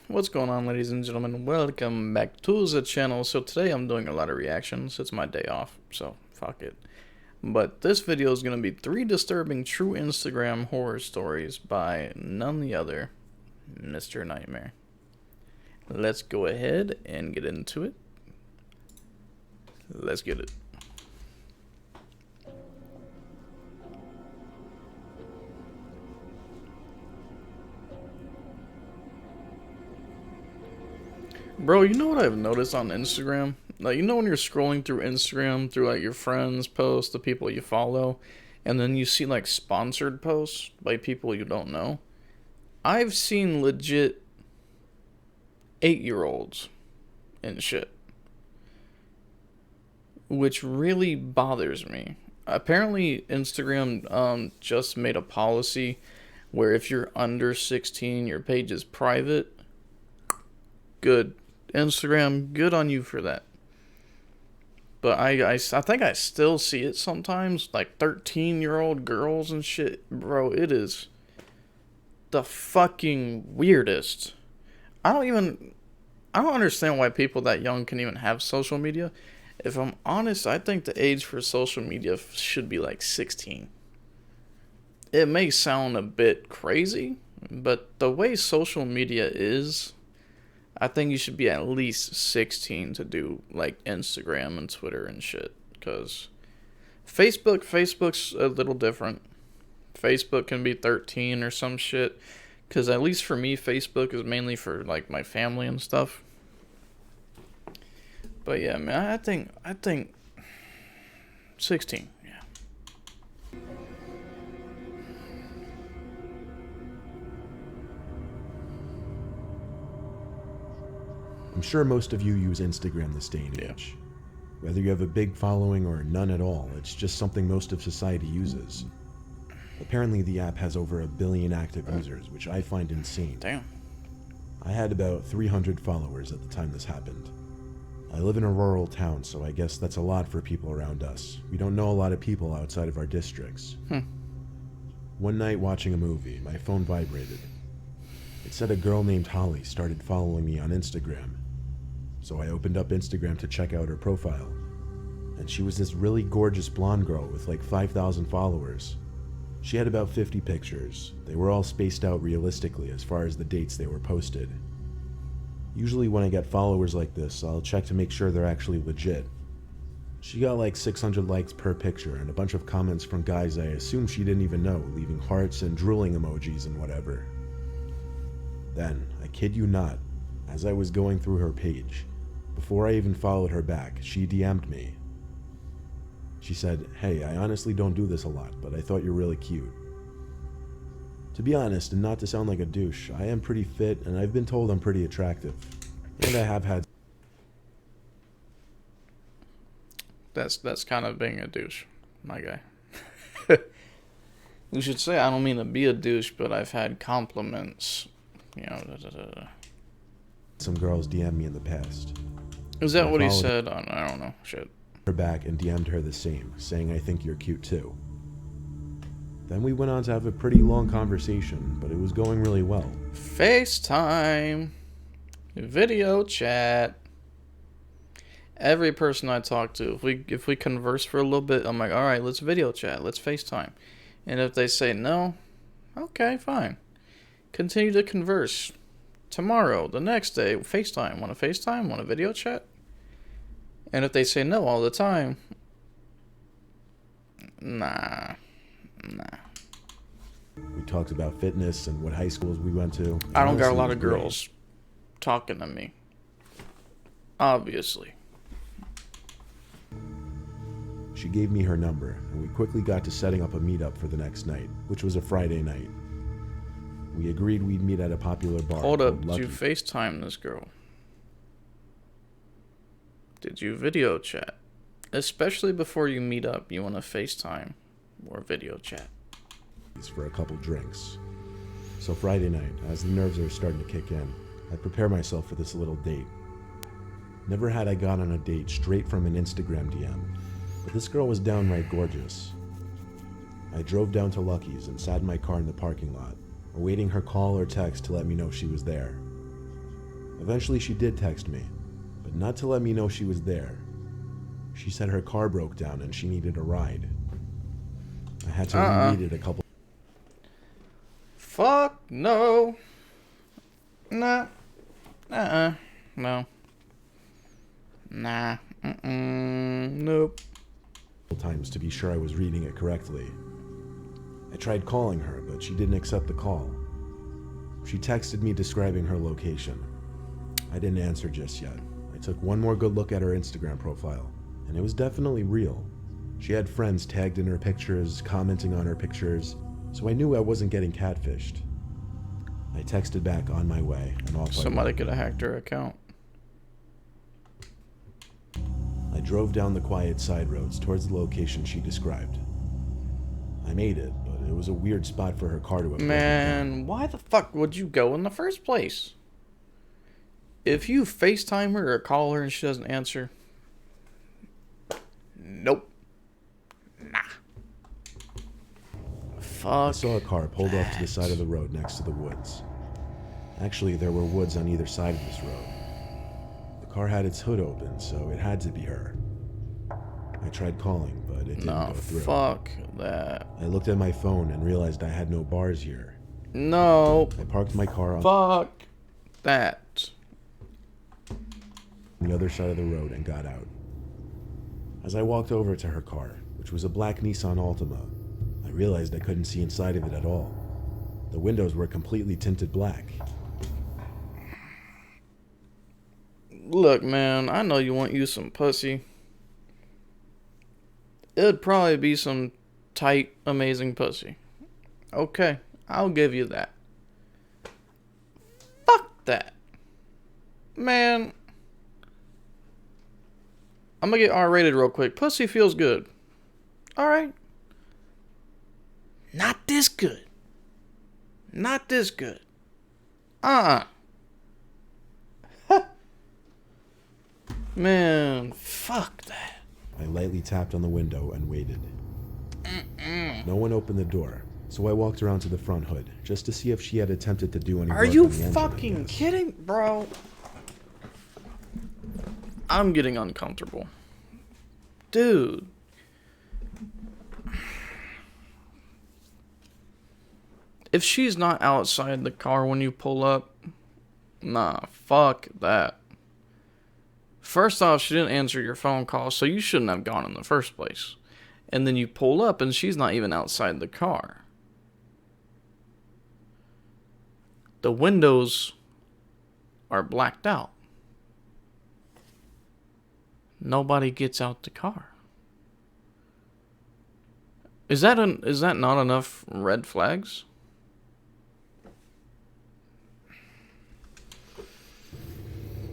What's going on, ladies and gentlemen? Welcome back to the channel. So today I'm doing a lot of reactions. It's my day off, so fuck it. But this video is going to be 3 disturbing true Instagram horror stories by none other Mr. Nightmare. Let's go ahead and get into it. Let's get it. Bro, you know what I've noticed on Instagram? Like, you know when you're scrolling through Instagram, through like your friends' posts, the people you follow, and then you see like sponsored posts by people you don't know? I've seen legit 8-year-olds and shit, which really bothers me. Apparently, Instagram just made a policy where if you're under 16, your page is private. Good. Instagram, good on you for that. But I think I still see it sometimes, like 13-year-old girls and shit. Bro, it is the fucking weirdest. I don't understand why people that young can even have social media. If I'm honest, I think the age for social media should be like 16. It may sound a bit crazy, but the way social media is, I think you should be at least 16 to do like Instagram and Twitter and shit. Because Facebook's a little different. Facebook can be 13 or some shit. Because at least for me, Facebook is mainly for like my family and stuff. But yeah, man, I think 16. Yeah. I'm sure most of you use Instagram this day and age. Whether you have a big following or none at all, it's just something most of society uses. Apparently the app has over 1 billion active users, which I find insane. Damn. I had about 300 followers at the time this happened. I live in a rural town, so I guess that's a lot for people around us. We don't know a lot of people outside of our districts. One night watching a movie, my phone vibrated. It said a girl named Holly started following me on Instagram. So I opened up Instagram to check out her profile. And she was this really gorgeous blonde girl with like 5,000 followers. She had about 50 pictures. They were all spaced out realistically as far as the dates they were posted. Usually when I get followers like this, I'll check to make sure they're actually legit. She got like 600 likes per picture and a bunch of comments from guys I assume she didn't even know, leaving hearts and drooling emojis and whatever. Then, I kid you not, as I was going through her page, before I even followed her back, she DM'd me. She said, "Hey, I honestly don't do this a lot, but I thought you're really cute." To be honest, and not to sound like a douche, I am pretty fit and I've been told I'm pretty attractive. And I have had... That's kind of being a douche, my guy. You should say I don't mean to be a douche, but I've had compliments. You know, Some girls DM'd me in the past. Is that what he said? I don't know. Shit. Her back and DM'd her the same, saying I think you're cute too. Then we went on to have a pretty long conversation, but it was going really well. FaceTime. Video chat. Every person I talk to, if we converse for a little bit, I'm like, alright, let's video chat, let's FaceTime. And if they say no, okay, fine. Continue to converse. Tomorrow, the next day, FaceTime. Want to FaceTime? Want a video chat? And if they say no all the time, nah. We talked about fitness and what high schools we went to. I don't got a lot of girls talking to me. Obviously. She gave me her number, and we quickly got to setting up a meetup for the next night, which was a Friday night. We agreed we'd meet at a popular bar. Hold up, did you FaceTime this girl? Did you video chat? Especially before you meet up, you want to FaceTime or video chat. For a couple drinks. So Friday night, as the nerves are starting to kick in, I prepare myself for this little date. Never had I gone on a date straight from an Instagram DM, but this girl was downright gorgeous. I drove down to Lucky's and sat in my car in the parking lot, awaiting her call or text to let me know she was there. Eventually she did text me, but not to let me know she was there. She said her car broke down and she needed a ride. I had to reread it a couple. Fuck no. Nah. No. Nah. Nope. Times to be sure I was reading it correctly. I tried calling her, but she didn't accept the call. She texted me describing her location. I didn't answer just yet. I took one more good look at her Instagram profile, and it was definitely real. She had friends tagged in her pictures, commenting on her pictures, so I knew I wasn't getting catfished. I texted back on my way, and off I Somebody went. could have hacked her account. I drove down the quiet side roads towards the location she described. I made it, but it was a weird spot for her car to have broken down. Man, why the fuck would you go in the first place? If you FaceTime her or call her and she doesn't answer, nope. Nah. I Fuck. saw a car pulled off to the side of the road next to the woods. Actually, there were woods on either side of this road. The car had its hood open, so it had to be her. I tried calling, but it didn't No, go through. fuck that. I looked at my phone and realized I had no bars here. No, I parked my car on fuck that. the other side of the road and got out. As I walked over to her car, which was a black Nissan Altima, I realized I couldn't see inside of it at all. The windows were completely tinted black. Look, man, I know you want you some pussy. It'd probably be some tight, amazing pussy. Okay, I'll give you that. Fuck that. Man. I'm gonna get R-rated real quick. Pussy feels good. Alright. Not this good. Not this good. Man, fuck that. I lightly tapped on the window and waited. No one opened the door, so I walked around to the front hood just to see if she had attempted to do any work Are you on the engine, I fucking guess. kidding, bro? I'm getting uncomfortable. Dude. If she's not outside the car when you pull up, nah, fuck that. First off, she didn't answer your phone call, so you shouldn't have gone in the first place. And then you pull up and she's not even outside the car. The windows are blacked out. Nobody gets out the car. Is that not enough red flags?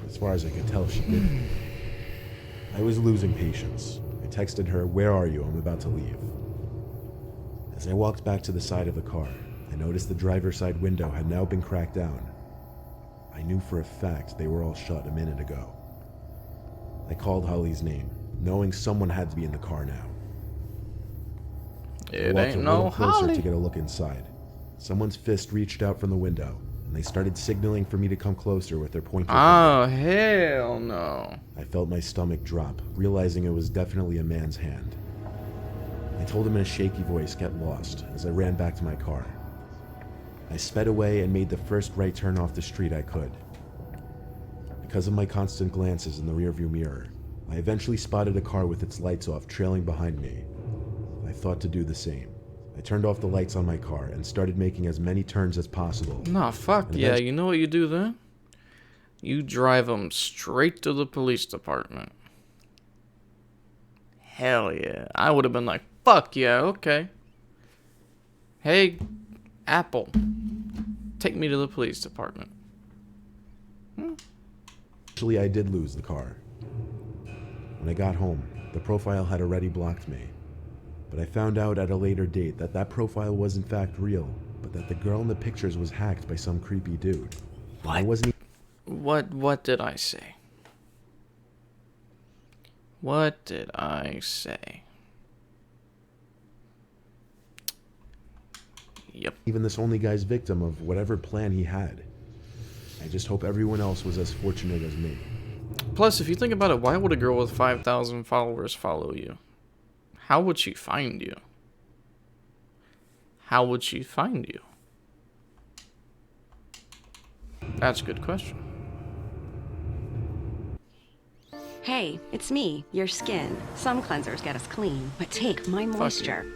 As far as I could tell, she didn't. I was losing patience. I texted her, "Where are you? I'm about to leave." As I walked back to the side of the car, I noticed the driver's side window had now been cracked down. I knew for a fact they were all shut a minute ago. I called Holly's name, knowing someone had to be in the car now. I It walked ain't a no little closer Holly. to get a look inside. Someone's fist reached out from the window, and they started signaling for me to come closer with their pointer finger. Oh, hell no. I felt my stomach drop, realizing it was definitely a man's hand. I told him in a shaky voice, "Get lost," as I ran back to my car. I sped away and made the first right turn off the street I could. Because of my constant glances in the rearview mirror, I eventually spotted a car with its lights off trailing behind me. I thought to do the same. I turned off the lights on my car and started making as many turns as possible. Nah, fuck And yeah. eventually- You know what you do then? You drive them straight to the police department. Hell yeah. I would have been like, fuck yeah, okay. Hey, Apple, take me to the police department. Actually, I did lose the car. When I got home, the profile had already blocked me. But I found out at a later date that that profile was in fact real, but that the girl in the pictures was hacked by some creepy dude. And I wasn't What did I say? What did I say? Yep. even this only guy's victim of whatever plan he had. I just hope everyone else was as fortunate as me. Plus, if you think about it, why would a girl with 5,000 followers follow you? How would she find you? How would she find you? That's a good question. Hey, it's me, your skin. Some cleansers get us clean, but take my moisture.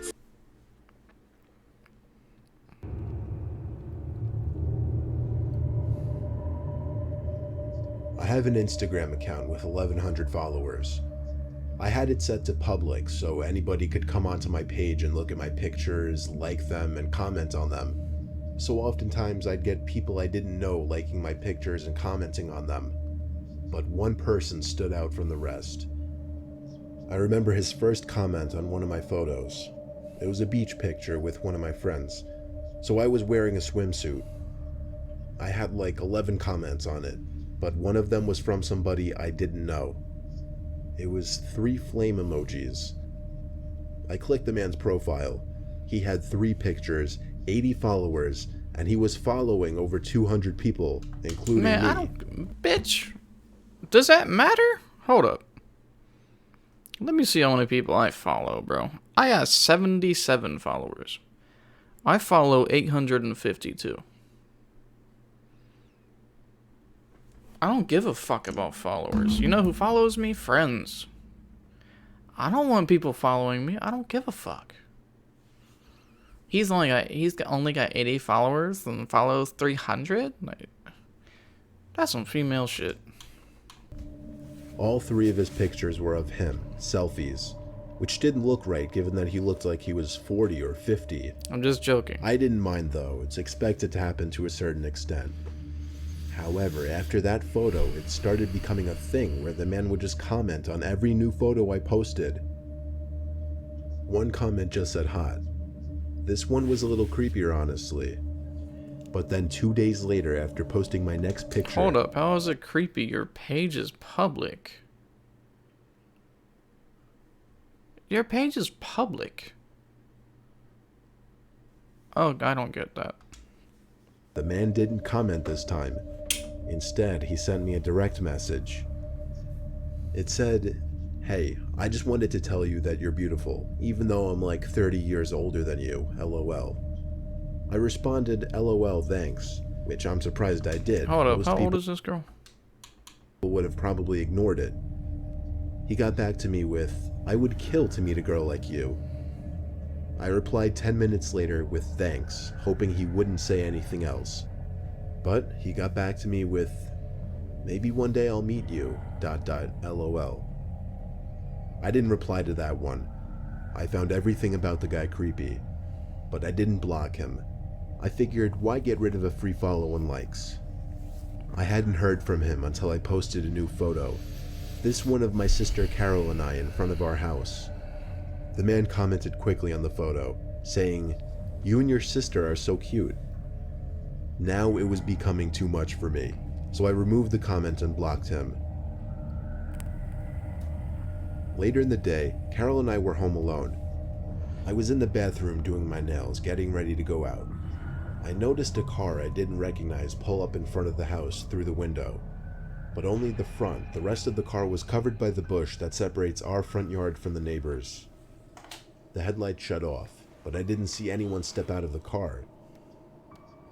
I have an Instagram account with 1,100 followers. I had it set to public so anybody could come onto my page and look at my pictures, like them, and comment on them. So oftentimes I'd get people I didn't know liking my pictures and commenting on them. But one person stood out from the rest. I remember his first comment on one of my photos. It was a beach picture with one of my friends, so I was wearing a swimsuit. I had like 11 comments on it, but one of them was from somebody I didn't know. It was 3 flame emojis. I clicked the man's profile. He had 3 pictures, 80 followers, and he was following over 200 people, including me. I don't... Bitch. Does that matter? Hold up. Let me see how many people I follow, bro. I got 77 followers. I follow 852. I don't give a fuck about followers. You know who follows me? Friends. I don't want people following me. I don't give a fuck. He's only got 80 followers and follows 300? Like, that's some female shit. All 3 of his pictures were of him, selfies, which didn't look right given that he looked like he was 40 or 50. I'm just joking. I didn't mind though, it's expected to happen to a certain extent. However, after that photo, it started becoming a thing where the man would just comment on every new photo I posted. One comment just said hot. This one was a little creepier, honestly. But then 2 days later, after posting my next picture... Hold up, how is it creepy? Your page is public. Your page is public. Oh, I don't get that. The man didn't comment this time. Instead, he sent me a direct message. It said, "Hey, I just wanted to tell you that you're beautiful, even though I'm like 30 years older than you, LOL. I responded, LOL, thanks, which I'm surprised I did. Hold up, Most how old people is this girl? would have probably ignored it. He got back to me with, I would kill to meet a girl like you. I replied 10 minutes later with thanks, hoping he wouldn't say anything else. But he got back to me with, maybe one day I'll meet you, ... LOL. I didn't reply to that one. I found everything about the guy creepy, but I didn't block him. I figured, why get rid of a free follow and likes? I hadn't heard from him until I posted a new photo. This one of my sister Carol and I in front of our house. The man commented quickly on the photo, saying, "You and your sister are so cute." Now it was becoming too much for me, so I removed the comment and blocked him. Later in the day, Carol and I were home alone. I was in the bathroom doing my nails, getting ready to go out. I noticed a car I didn't recognize pull up in front of the house through the window. But only the front. The rest of the car was covered by the bush that separates our front yard from the neighbors. The headlight shut off, but I didn't see anyone step out of the car.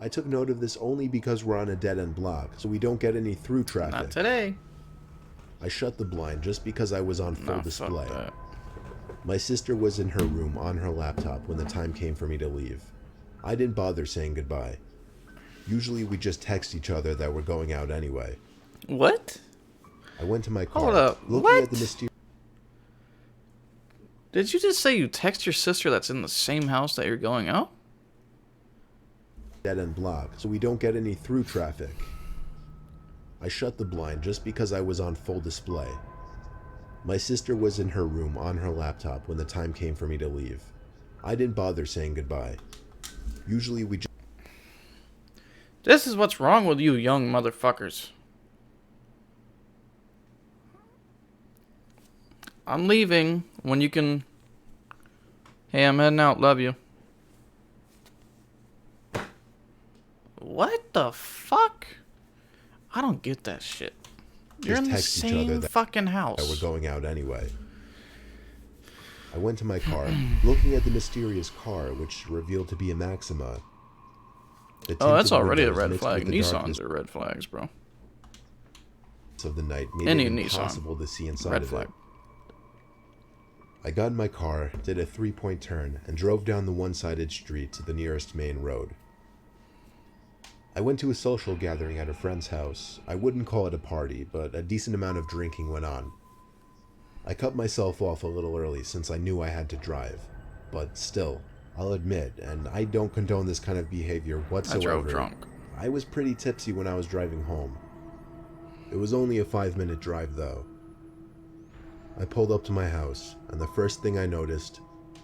I took note of this only because we're on a dead-end block, so we don't get any through traffic. Not today. I shut the blind just because I was on full Nah, display. fuck that. My sister was in her room on her laptop when the time came for me to leave. I didn't bother saying goodbye. Usually we just text each other that we're going out anyway. What? I went to my car, Hold up, looking what? at the mysterious... Did you just say you text your sister that's in the same house that you're going out? dead-end block, so we don't get any through traffic. I shut the blind just because I was on full display. My sister was in her room on her laptop when the time came for me to leave. I didn't bother saying goodbye. Usually we just... This is what's wrong with you young motherfuckers. I'm leaving when you can... Hey, I'm heading out. Love you. What the fuck? I don't get that shit. You're Just in the text each other same that fucking house. we're going out anyway. I went to my car, looking at the mysterious car, which revealed to be a Maxima. The Oh, that's tinted already a windows red mixed flag. with the Nissans darkness are red flags, bro. of the night made Any it Nissan. impossible to see inside Red of flag. it. I got in my car, did a 3-point turn, and drove down the one-sided street to the nearest main road. I went to a social gathering at a friend's house. I wouldn't call it a party, but a decent amount of drinking went on. I cut myself off a little early since I knew I had to drive. But still, I'll admit, and I don't condone this kind of behavior I whatsoever, drove drunk. I was pretty tipsy when I was driving home. It was only a 5-minute drive though. I pulled up to my house, and the first thing I noticed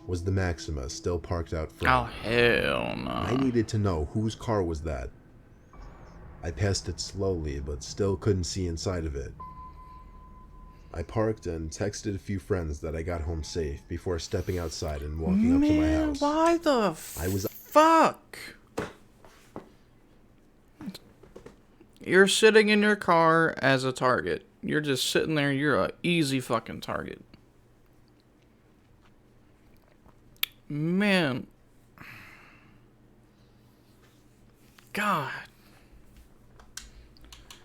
was the Maxima still parked out front. Oh, hell no. I needed to know whose car was that. I passed it slowly, but still couldn't see inside of it. I parked and texted a few friends that I got home safe before stepping outside and walking up to my house. Why the I was fuck? You're sitting in your car as a target. You're just sitting there. You're a easy fucking target. Man. God.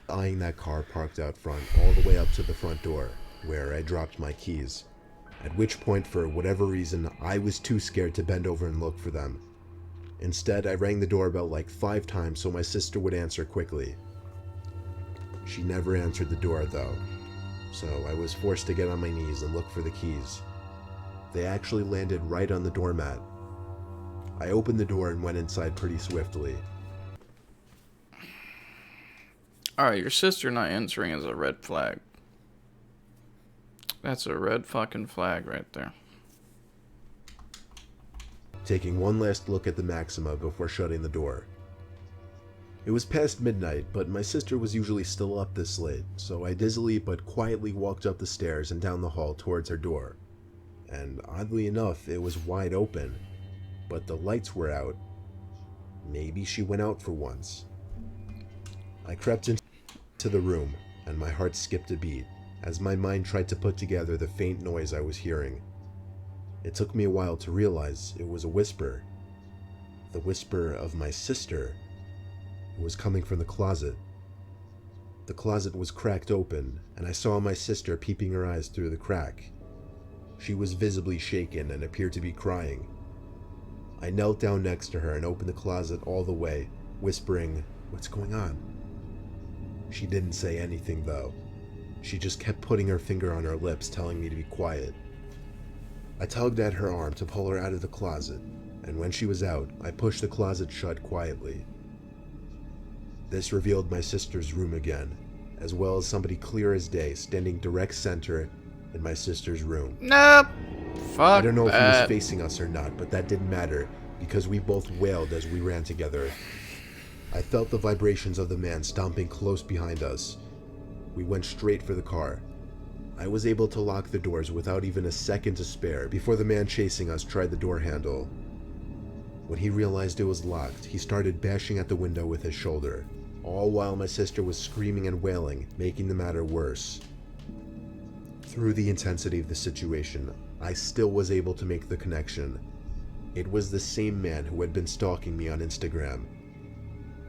eyeing that car parked out front all the way up to the front door, where I dropped my keys. At which point, for whatever reason, I was too scared to bend over and look for them. Instead, I rang the doorbell like 5 times so my sister would answer quickly. She never answered the door though, so I was forced to get on my knees and look for the keys. They actually landed right on the doormat. I opened the door and went inside pretty swiftly. Alright, your sister not answering is a red flag. That's a red fucking flag right there. Taking one last look at the Maxima before shutting the door. It was past midnight, but my sister was usually still up this late, so I dizzily but quietly walked up the stairs and down the hall towards her door. And oddly enough, it was wide open, but the lights were out. Maybe she went out for once. I crept into the room, and my heart skipped a beat as my mind tried to put together the faint noise I was hearing. It took me a while to realize it was a whisper. The whisper of my sister. It was coming from the closet. The closet was cracked open, and I saw my sister peeping her eyes through the crack. She was visibly shaken and appeared to be crying. I knelt down next to her and opened the closet all the way, whispering, "What's going on?" She didn't say anything though. She just kept putting her finger on her lips, telling me to be quiet. I tugged at her arm to pull her out of the closet, and when she was out, I pushed the closet shut quietly. This revealed my sister's room again, as well as somebody clear as day standing direct center in my sister's room. Nope. Fuck I don't know if he was that. facing us or not, but that didn't matter, because we both wailed as we ran together. I felt the vibrations of the man stomping close behind us. We went straight for the car. I was able to lock the doors without even a second to spare before the man chasing us tried the door handle. When he realized it was locked, he started bashing at the window with his shoulder, all while my sister was screaming and wailing, making the matter worse. Through the intensity of the situation, I still was able to make the connection. It was the same man who had been stalking me on Instagram.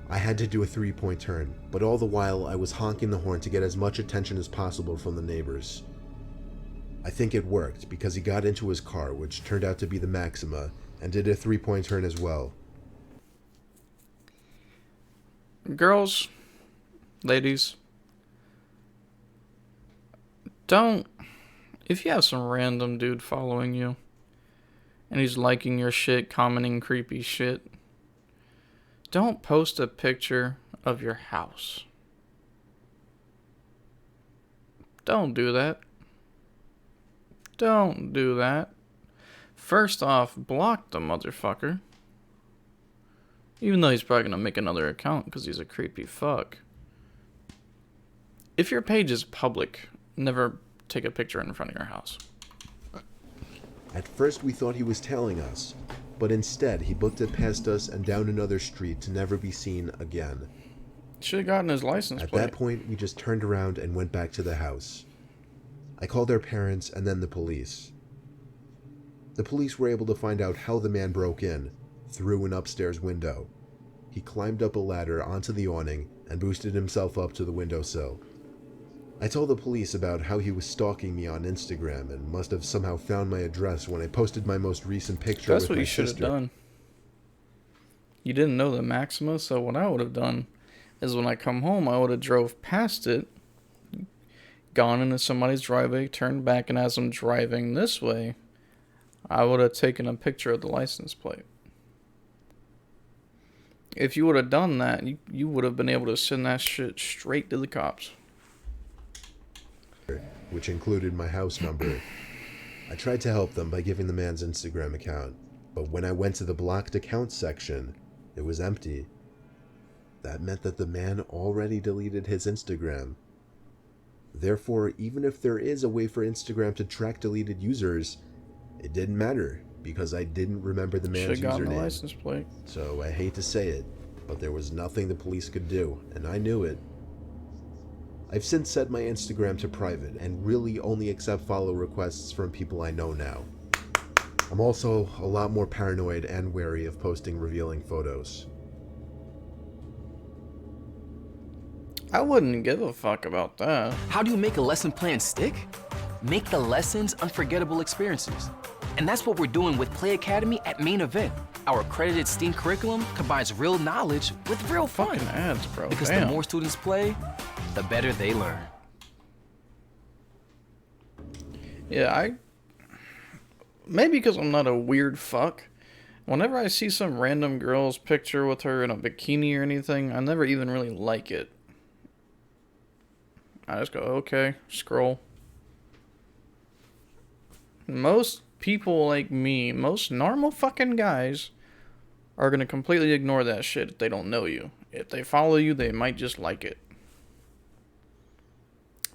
I had to do a 3-point turn, but all the while I was honking the horn to get as much attention as possible from the neighbors. I think it worked because he got into his car, which turned out to be the Maxima, and did a 3-point turn as well. Girls, ladies, don't, if you have some random dude following you and he's liking your shit, commenting creepy shit, don't post a picture of your house. Don't do that. Don't do that. First off, block the motherfucker. Even though he's probably going to make another account because he's a creepy fuck. If your page is public, never take a picture in front of your house. At first we thought he was tailing us, but instead he booked it past us and down another street to never be seen again. Should have gotten his license At plate. that point, we just turned around and went back to the house. I called our parents and then the police. The police were able to find out how the man broke in, through an upstairs window. He climbed up a ladder onto the awning and boosted himself up to the windowsill. I told the police about how he was stalking me on Instagram and must have somehow found my address when I posted my most recent picture That's with what my you should have sister. done. You didn't know the Maxima, so what I would have done is when I come home, I would have drove past it, gone into somebody's driveway, turned back, and as I'm driving this way, I would have taken a picture of the license plate. If you would have done that, you would have been able to send that shit straight to the cops. Which included my house number. I tried to help them by giving the man's Instagram account, but when I went to the blocked accounts section, it was empty. That meant that the man already deleted his Instagram. Therefore, even if there is a way for Instagram to track deleted users, it didn't matter because I didn't remember the man's Should have gotten the username. license plate. So I hate to say it, but there was nothing the police could do, and I knew it. I've since set my Instagram to private and really only accept follow requests from people I know now. I'm also a lot more paranoid and wary of posting revealing photos. I wouldn't give a fuck about that. How do you make a lesson plan stick? Make the lessons unforgettable experiences. And that's what we're doing with Play Academy at Main Event. Our accredited STEAM curriculum combines real knowledge with real fun. Fucking ads, bro. Because Damn. the more students play, the better they learn. Yeah, maybe because I'm not a weird fuck. Whenever I see some random girl's picture with her in a bikini or anything, I never even really like it. I just go, okay, scroll. Most people like me, most normal fucking guys, are gonna completely ignore that shit if they don't know you. If they follow you, they might just like it.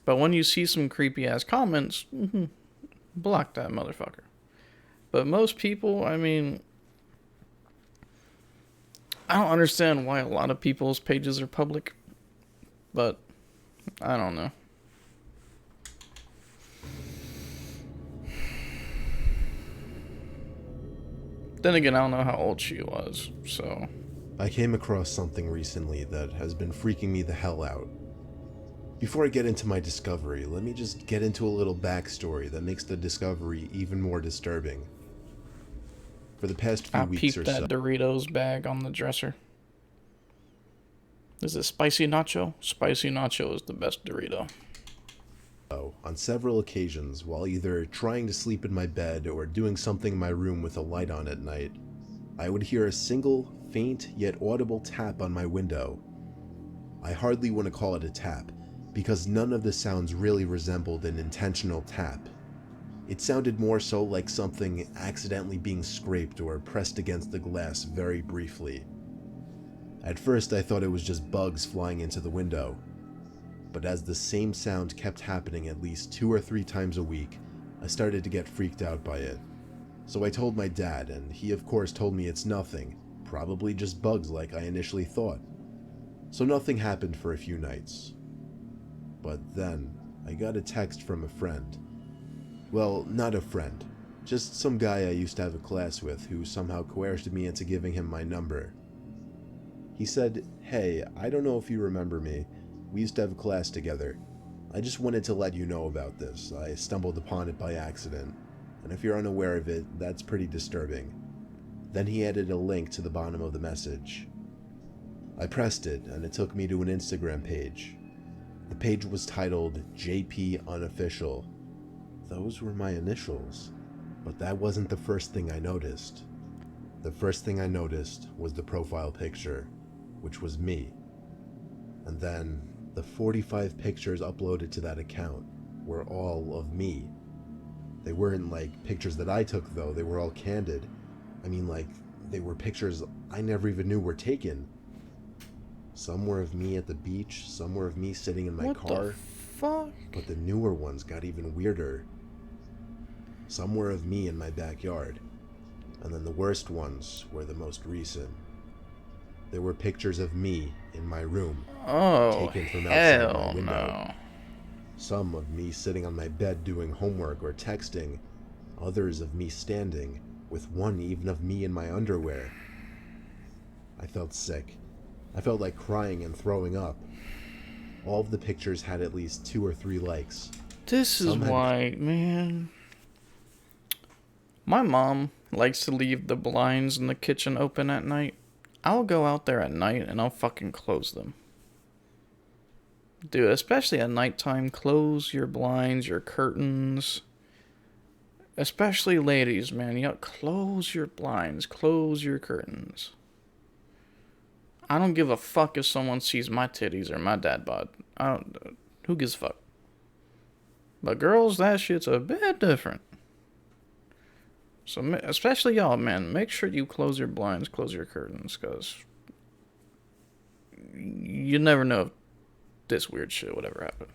But when you see some creepy ass comments, block that motherfucker. But most people, I mean, I don't understand why a lot of people's pages are public, but I don't know. Then again, I don't know how old she was, so. I came across something recently that has been freaking me the hell out. Before I get into my discovery, let me just get into a little backstory that makes the discovery even more disturbing. For the past few I weeks peeped or that so, Doritos bag on the dresser. Is it spicy nacho? Spicy nacho is the best Dorito. on several occasions, while either trying to sleep in my bed or doing something in my room with a light on at night, I would hear a single, faint yet audible tap on my window. I hardly want to call it a tap, because none of the sounds really resembled an intentional tap. It sounded more so like something accidentally being scraped or pressed against the glass very briefly. At first I thought it was just bugs flying into the window, but as the same sound kept happening at least 2 or 3 times a week, I started to get freaked out by it. So I told my dad, and he of course told me it's nothing, probably just bugs like I initially thought. So nothing happened for a few nights. But then, I got a text from a friend. Well, not a friend, just some guy I used to have a class with who somehow coerced me into giving him my number. He said, "Hey, I don't know if you remember me. We used to have a class together. I just wanted to let you know about this. I stumbled upon it by accident, and if you're unaware of it, that's pretty disturbing." Then he added a link to the bottom of the message. I pressed it, and it took me to an Instagram page. The page was titled JP Unofficial. Those were my initials, but that wasn't the first thing I noticed. The first thing I noticed was the profile picture, which was me. And then, the 45 pictures uploaded to that account were all of me. They weren't like pictures that I took though, they were all candid. I mean, like, they were pictures I never even knew were taken. Some were of me at the beach, some were of me sitting in my What car, the fuck? but the newer ones got even weirder. Some were of me in my backyard, and then the worst ones were the most recent. There were pictures of me in my room, Oh, taken from outside my hell window. no. Some of me sitting on my bed doing homework or texting, others of me standing, with one even of me in my underwear. I felt sick. I felt like crying and throwing up. All of the pictures had at least 2 or 3 likes. This is Some had- why, man. My mom likes to leave the blinds in the kitchen open at night. I'll go out there at night and I'll fucking close them. Dude, especially at nighttime, close your blinds, your curtains. Especially ladies, man. You know, close your blinds, close your curtains. I don't give a fuck if someone sees my titties or my dad bod. Who gives a fuck? But girls, that shit's a bit different. So, especially y'all, man, make sure you close your blinds, close your curtains, because you never know if this weird shit would ever happen.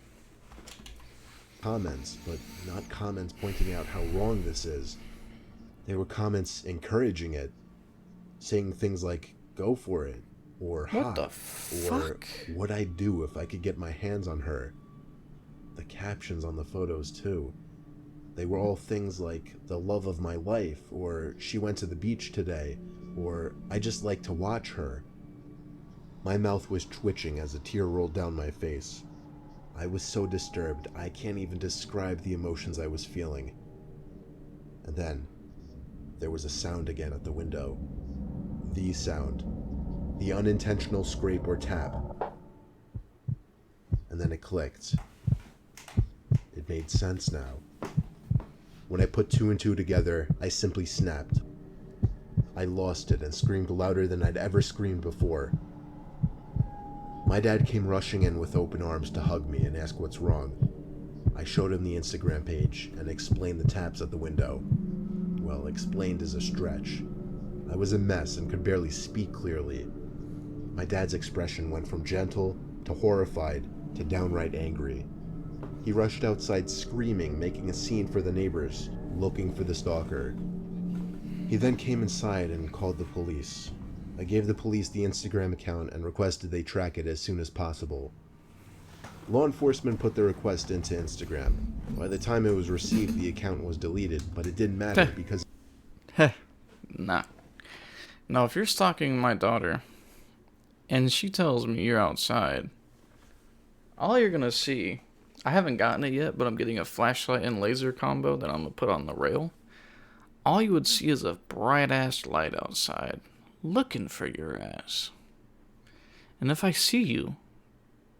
Comments, but not comments pointing out how wrong this is. They were comments encouraging it, saying things like, go for it, or What hot, the or fuck? what I'd do if I could get my hands on her. The captions on the photos, too. They were all things like, the love of my life, or she went to the beach today, or I just like to watch her. My mouth was twitching as a tear rolled down my face. I was so disturbed, I can't even describe the emotions I was feeling. And then, there was a sound again at the window. The sound. The unintentional scrape or tap. And then it clicked. It made sense now. When I put 2 and 2 together, I simply snapped. I lost it and screamed louder than I'd ever screamed before. My dad came rushing in with open arms to hug me and ask what's wrong. I showed him the Instagram page and explained the taps at the window. Well, explained is a stretch. I was a mess and could barely speak clearly. My dad's expression went from gentle to horrified to downright angry. He rushed outside screaming, making a scene for the neighbors, looking for the stalker. He then came inside and called the police. I gave the police the Instagram account and requested they track it as soon as possible. Law enforcement put the request into Instagram. By the time it was received, the account was deleted, but it didn't matter because... Nah. Now, if you're stalking my daughter, and she tells me you're outside, all you're gonna see... I haven't gotten it yet, but I'm getting a flashlight and laser combo that I'm gonna put on the rail. All you would see is a bright-ass light outside, looking for your ass. And if I see you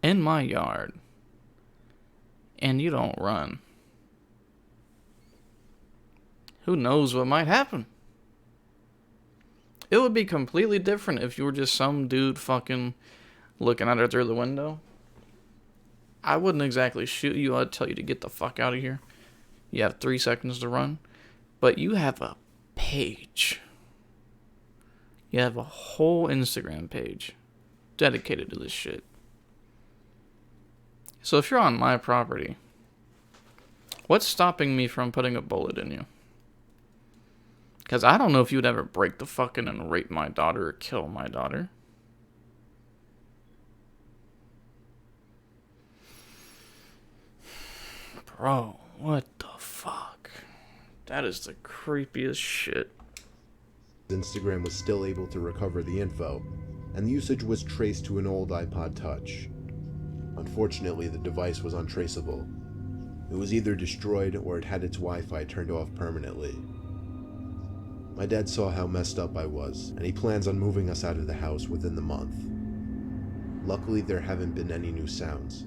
in my yard, and you don't run, who knows what might happen? It would be completely different if you were just some dude fucking looking at her through the window. I wouldn't exactly shoot you. I'd tell you to get the fuck out of here. You have 3 seconds to run. But you have a page. You have a whole Instagram page dedicated to this shit. So if you're on my property, what's stopping me from putting a bullet in you? Because I don't know if you'd ever break the fucking and rape my daughter or kill my daughter. Bro, what the fuck? That is the creepiest shit. Instagram was still able to recover the info, and the usage was traced to an old iPod Touch. Unfortunately, the device was untraceable. It was either destroyed or it had its Wi-Fi turned off permanently. My dad saw how messed up I was, and he plans on moving us out of the house within the month. Luckily, there haven't been any new sounds,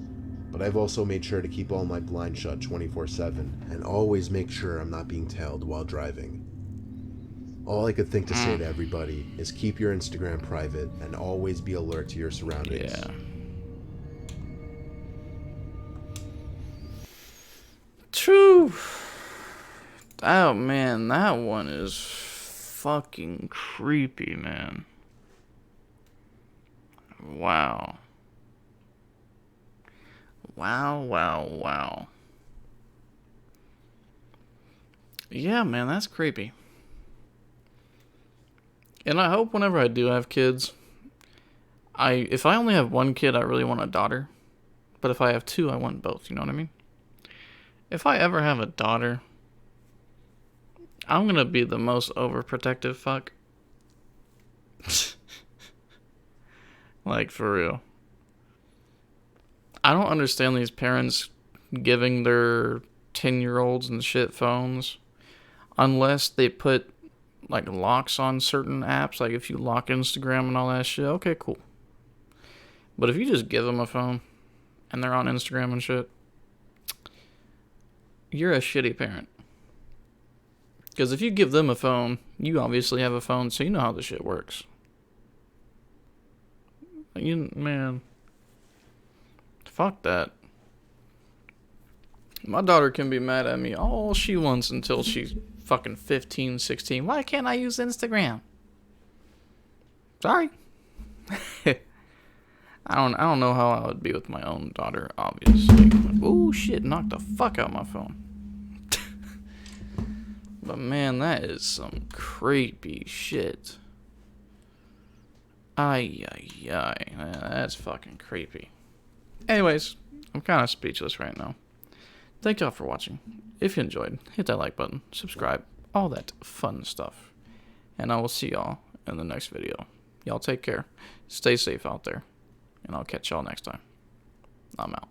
but I've also made sure to keep all my blinds shut 24/7 and always make sure I'm not being tailed while driving. All I could think to say to everybody is keep your Instagram private and always be alert to your surroundings. Yeah. True. Oh man, that one is fucking creepy, man. Wow. Wow. Yeah, man, that's creepy. And I hope whenever I do have kids, if I only have one kid, I really want a daughter. But if I have two, I want both. You know what I mean? If I ever have a daughter, I'm gonna be the most overprotective fuck. Like, for real. I don't understand these parents giving their 10-year-olds and shit phones unless they put, like, locks on certain apps. Like, if you lock Instagram and all that shit, okay, cool. But if you just give them a phone and they're on Instagram and shit, you're a shitty parent. Because if you give them a phone, you obviously have a phone, so you know how this shit works. Man. Fuck that. My daughter can be mad at me all she wants until she's fucking 15, 16. Why can't I use Instagram? Sorry. I don't know how I would be with my own daughter, obviously. Oh shit, knocked the fuck out my phone. But man, that is some creepy shit. Ay, ay, ay. That's fucking creepy. Anyways, I'm kind of speechless right now. Thank y'all for watching. If you enjoyed, hit that like button, subscribe, all that fun stuff. And I will see y'all in the next video. Y'all take care. Stay safe out there. And I'll catch y'all next time. I'm out.